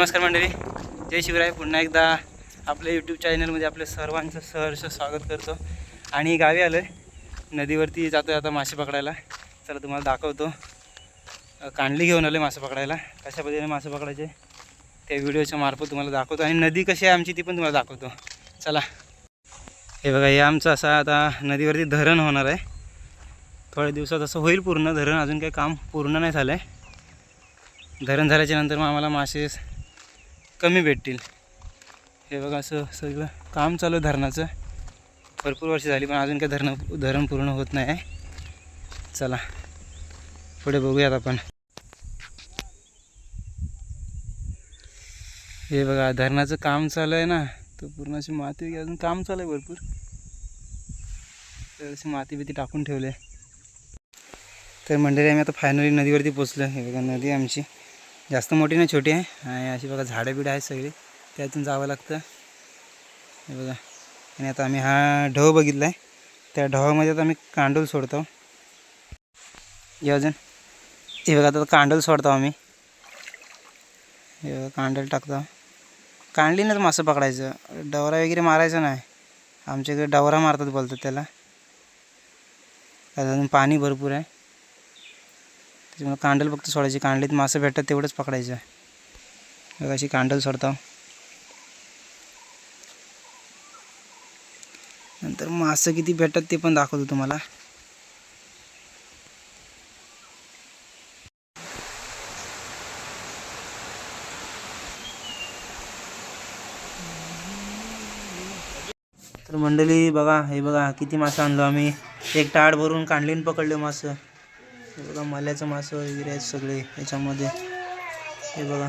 नमस्कार मंडळी, जय शिवराय. पुन्हा एकदा आपल्या यूट्यूब चॅनलमध्ये आपल्या सर्वांचं सहर्ष स्वागत करतो. आणि गावी आलो आहे, नदीवरती जातो आहे आता मासे पकडायला. चला तुम्हाला दाखवतो. कांडली घेऊन आलो मासे पकडायला. कशा पद्धतीने मासे पकडायचे त्या व्हिडिओच्या मार्फत तुम्हाला दाखवतो. आणि नदी कशी आहे आमची ती पण तुम्हाला दाखवतो. चला. हे बघा, हे आमचं असं आता नदीवरती धरण होणार आहे. थोड्या दिवसात असं होईल पूर्ण धरण. अजून काही काम पूर्ण नाही झालं आहे. धरण झाल्याच्या नंतर मग आम्हाला मासे कमी भेटतील. हे बघा, असं सगळं काम चालू आहे धरणाचं. भरपूर वर्ष झाली पण अजून काही धरण पूर्ण होत नाही आहे. चला पुढे बघूयात आपण. हे बघा, धरणाचं काम चालू आहे ना, तर पूर्ण अशी माती अजून काम चालू आहे भरपूर. तर अशी माती बिती टाकून ठेवले. तर मंडळी, आम्ही आता फायनली नदीवरती पोचलो. हे बघा, नदी आमची जास्त मोठी नाही, छोटी आहे. आणि अशी बघा झाडं बिडं आहेत सगळी, त्यातून जावं लागतं. हे बघा. आणि आता आम्ही हा ढव बघितला आहे, त्या ढवामध्ये आता आम्ही कांडूल सोडतो. हे अजून हे बघा, आता कांडूल सोडतो आम्ही. हे बघा, कांडल टाकतो. कांडलीनंच मासं पकडायचं, डवरा वगैरे मारायचं नाही. आमच्याकडे डवरा मारतात बोलतात त्याला. अजून पाणी भरपूर आहे, त्याच्यामुळे कांडल फक्त सोडायची. कांडलीत मासे भेटतात तेवढंच पकडायचं. बघा, अशी कांडल सोडतो. नंतर मासे किती भेटतात ते पण दाखवतो तुम्हाला. तर मंडळी बघा, हे बघा किती मासे आणलो आम्ही. एक टाळ भरून कांडलीन पकडले मासे. हे बघा, मल्याचं मासं वगैरे आहेत सगळे याच्यामध्ये. हे बघा.